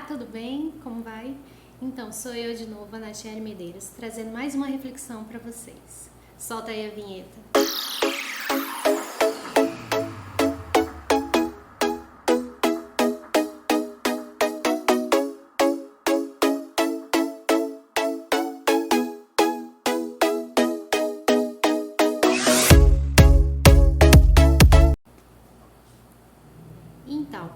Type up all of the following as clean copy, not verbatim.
tudo bem? Como vai? Então, sou eu de novo, a Natiele Medeiros, trazendo mais uma reflexão para vocês. Solta aí a vinheta. Então,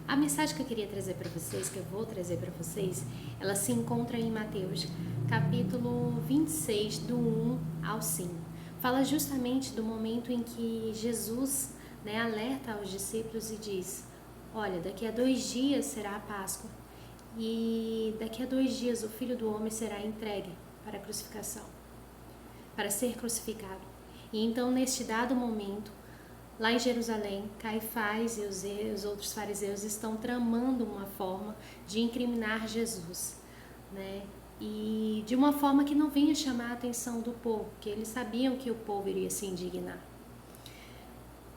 a mensagem que eu queria trazer para vocês, que eu vou trazer para vocês, ela se encontra em Mateus, capítulo 26, do 1 ao 5. Fala justamente do momento em que Jesus, alerta aos discípulos e diz: olha, daqui a 2 dias será a Páscoa e daqui a 2 dias o Filho do Homem será entregue para a crucificação, para ser crucificado. E então, neste dado momento, lá em Jerusalém, Caifás e os outros fariseus estão tramando uma forma de incriminar Jesus, E de uma forma que não venha chamar a atenção do povo, porque eles sabiam que o povo iria se indignar.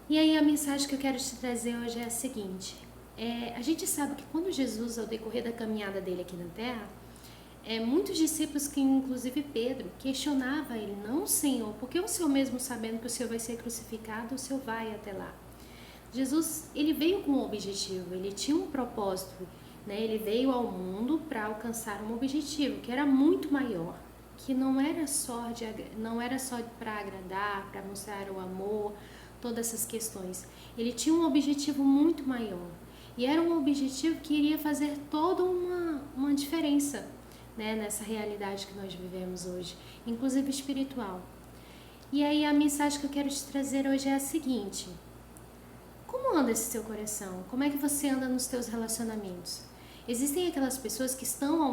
E aí a mensagem que eu quero te trazer hoje é a seguinte: a gente sabe que quando Jesus, ao decorrer da caminhada dele aqui na Terra, muitos discípulos, que inclusive Pedro, questionava ele: não, Senhor, porque o Senhor, mesmo sabendo que o Senhor vai ser crucificado, o Senhor vai até lá? Jesus, ele veio com um objetivo, ele tinha um propósito, Ele veio ao mundo para alcançar um objetivo que era muito maior, que não era só para agradar, para mostrar o amor, todas essas questões. Ele tinha um objetivo muito maior, e era um objetivo que iria fazer toda uma diferença, nessa realidade que nós vivemos hoje, inclusive espiritual. E aí a mensagem que eu quero te trazer hoje é a seguinte: como anda esse seu coração? Como é que você anda nos teus relacionamentos? Existem aquelas pessoas que estão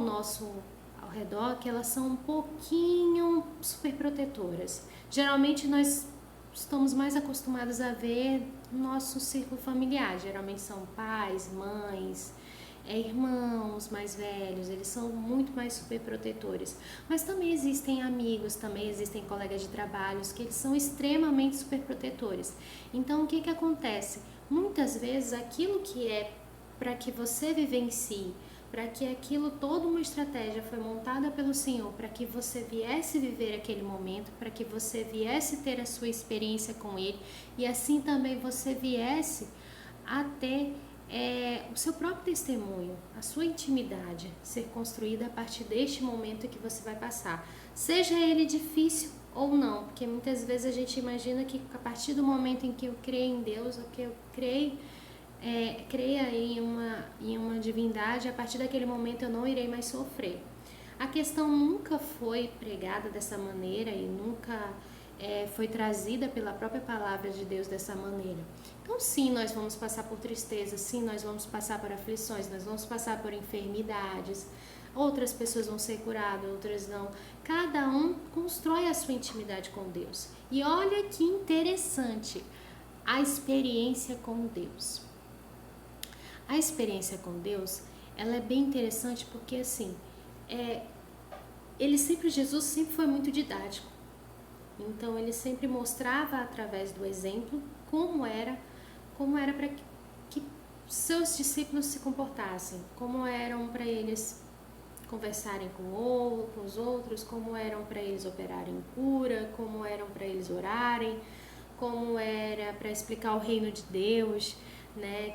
ao redor, que elas são um pouquinho superprotetoras. Geralmente nós estamos mais acostumados a ver no nosso círculo familiar. Geralmente são pais, mães, irmãos mais velhos, eles são muito mais superprotetores. Mas também existem amigos, também existem colegas de trabalho que eles são extremamente superprotetores. Então o que acontece? Muitas vezes aquilo que é para que você vivencie, para que aquilo, toda uma estratégia foi montada pelo Senhor, para que você viesse viver aquele momento, para que você viesse ter a sua experiência com Ele, e assim também você viesse a ter o seu próprio testemunho, a sua intimidade ser construída a partir deste momento que você vai passar, seja ele difícil ou não, porque muitas vezes a gente imagina que a partir do momento em que eu creio em Deus, ou que eu creia em uma divindade, a partir daquele momento eu não irei mais sofrer. A questão nunca foi pregada dessa maneira e nunca foi trazida pela própria palavra de Deus dessa maneira. Então sim, nós vamos passar por tristeza, sim, nós vamos passar por aflições, nós vamos passar por enfermidades, outras pessoas vão ser curadas, outras não. Cada um constrói a sua intimidade com Deus. E olha que interessante, a experiência com Deus. A experiência com Deus, ela é bem interessante porque assim, Jesus sempre foi muito didático. Então ele sempre mostrava através do exemplo como era para que seus discípulos se comportassem, como eram para eles conversarem com os outros, como eram para eles operarem cura, como eram para eles orarem, como era para explicar o reino de Deus,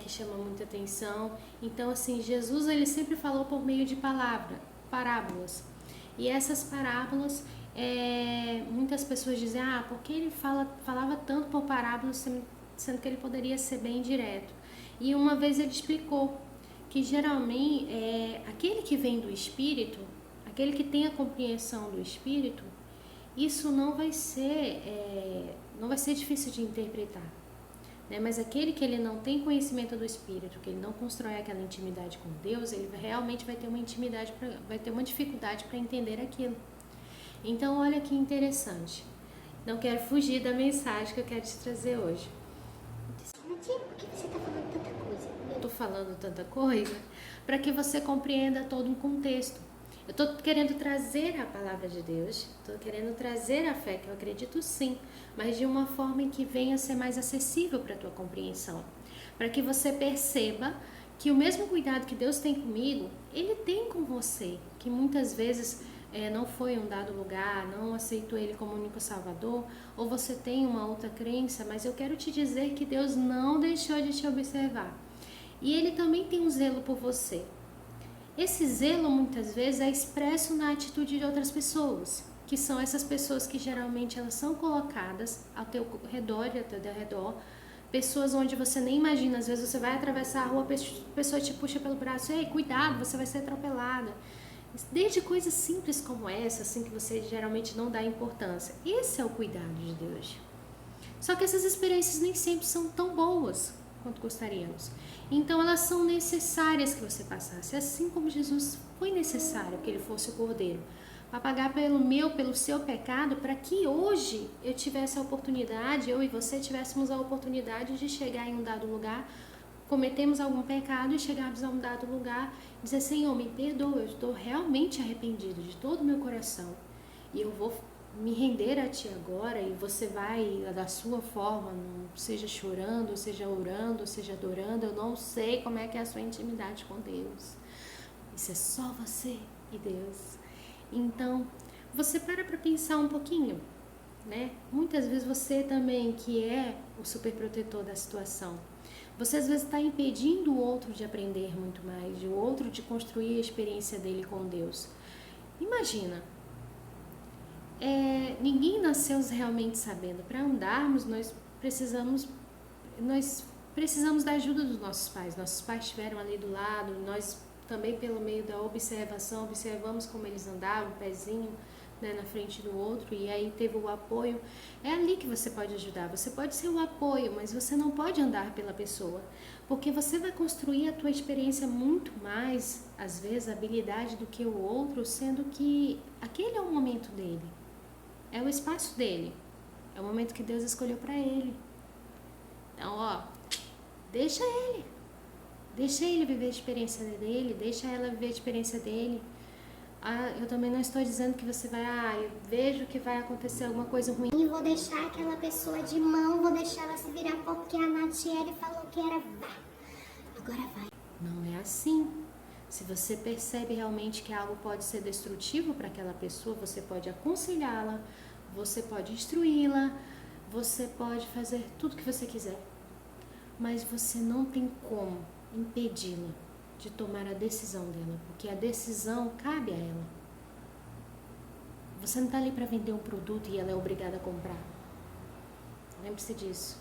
que chama muita atenção. Então assim, Jesus ele sempre falou por meio de parábolas. E essas parábolas, muitas pessoas dizem: porque ele falava tanto por parábolas, sendo que ele poderia ser bem direto. E uma vez ele explicou que geralmente aquele que vem do Espírito, aquele que tem a compreensão do Espírito, isso não vai ser difícil de interpretar. Mas aquele que ele não tem conhecimento do Espírito, que ele não constrói aquela intimidade com Deus, ele realmente vai ter uma dificuldade para entender aquilo. Então olha que interessante. Não quero fugir da mensagem que eu quero te trazer hoje. Por que você está falando tanta coisa? Eu estou falando tanta coisa para que você compreenda todo um contexto. Eu estou querendo trazer a palavra de Deus, estou querendo trazer a fé, que eu acredito sim, mas de uma forma em que venha a ser mais acessível para a tua compreensão. Para que você perceba que o mesmo cuidado que Deus tem comigo, Ele tem com você, que muitas vezes não foi um dado lugar, não aceitou Ele como único Salvador, ou você tem uma outra crença, mas eu quero te dizer que Deus não deixou de te observar. E Ele também tem um zelo por você. Esse zelo muitas vezes é expresso na atitude de outras pessoas, que são essas pessoas que geralmente elas são colocadas ao teu redor e ao teu redor, pessoas onde você nem imagina, às vezes você vai atravessar a rua, a pessoa te puxa pelo braço, ei, cuidado, você vai ser atropelada. Desde coisas simples como essa, assim, que você geralmente não dá importância. Esse é o cuidado de Deus. Só que essas experiências nem sempre são tão boas quanto gostaríamos. Então elas são necessárias que você passasse, assim como Jesus foi necessário que Ele fosse o Cordeiro, para pagar pelo seu pecado, para que hoje eu tivesse a oportunidade, eu e você tivéssemos a oportunidade de chegar em um dado lugar, cometemos algum pecado e chegarmos a um dado lugar e dizer, Senhor, me perdoa, eu estou realmente arrependido de todo o meu coração e eu vou me render a Ti agora, e você vai da sua forma, seja chorando, seja orando, seja adorando, eu não sei como é que é a sua intimidade com Deus. Isso é só você e Deus. Então, você para pensar um pouquinho, né? Muitas vezes você também, que é o superprotetor da situação, você às vezes está impedindo o outro de aprender muito mais, o outro de construir a experiência dele com Deus. Imagina, ninguém nasceu realmente sabendo. Para andarmos, nós precisamos da ajuda dos nossos pais. Nossos pais estiveram ali do lado, nós também pelo meio da observação, observamos como eles andavam, um pezinho, né, na frente do outro, e aí teve o apoio. É ali que você pode ajudar, você pode ser o apoio, mas você não pode andar pela pessoa, porque você vai construir a tua experiência muito mais, às vezes, habilidade do que o outro, sendo que aquele é o momento dele, é o espaço dele, é o momento que Deus escolheu para ele. Então, deixa ele viver a experiência dele, deixa ela viver a experiência dele. Eu também não estou dizendo que você vai, eu vejo que vai acontecer alguma coisa ruim e vou deixar aquela pessoa de mão, vou deixar ela se virar porque a Natiele falou que era agora vai. Não é assim. Se você percebe realmente que algo pode ser destrutivo para aquela pessoa, você pode aconselhá-la, você pode instruí-la, você pode fazer tudo que você quiser, mas você não tem como impedi-la de tomar a decisão dela, porque a decisão cabe a ela. Você não está ali para vender um produto e ela é obrigada a comprar. Lembre-se disso.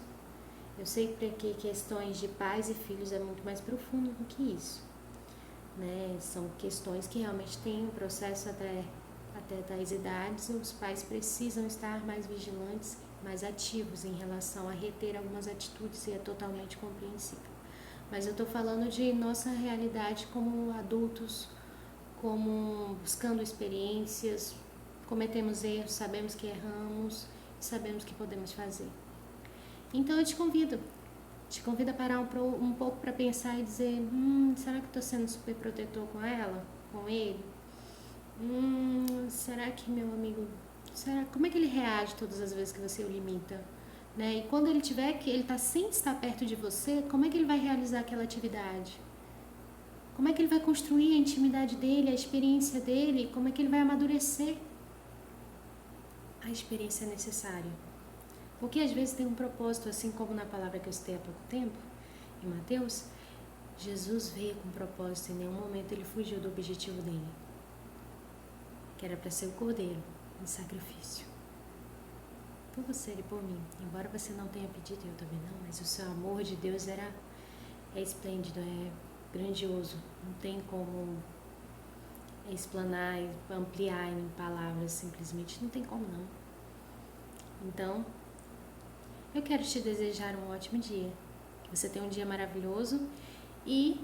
Eu sei que questões de pais e filhos é muito mais profundo do que isso, né? São questões que realmente têm um processo até tais idades. Os pais precisam estar mais vigilantes, mais ativos em relação a reter algumas atitudes, e é totalmente compreensível. Mas eu estou falando de nossa realidade como adultos, como buscando experiências, cometemos erros, sabemos que erramos e sabemos que podemos fazer. Então eu te convido a parar um pouco para pensar e dizer, será que estou sendo super protetor com ela, com ele? Será que meu amigo, como é que ele reage todas as vezes que você o limita? Né? E quando ele está sem estar perto de você, como é que ele vai realizar aquela atividade? Como é que ele vai construir a intimidade dele, a experiência dele? Como é que ele vai amadurecer? A experiência é necessária. Porque às vezes tem um propósito, assim como na palavra que eu citei há pouco tempo, em Mateus, Jesus veio com um propósito, em nenhum momento ele fugiu do objetivo dele, que era para ser o Cordeiro em sacrifício. Por você e por mim, embora você não tenha pedido, eu também não, mas o seu amor de Deus é esplêndido, é grandioso, não tem como explanar, ampliar em palavras, simplesmente não tem como não. Então, eu quero te desejar um ótimo dia, que você tenha um dia maravilhoso e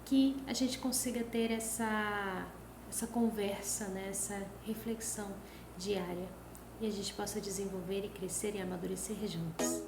que a gente consiga ter essa conversa, né, essa reflexão diária, e a gente possa desenvolver e crescer e amadurecer juntos.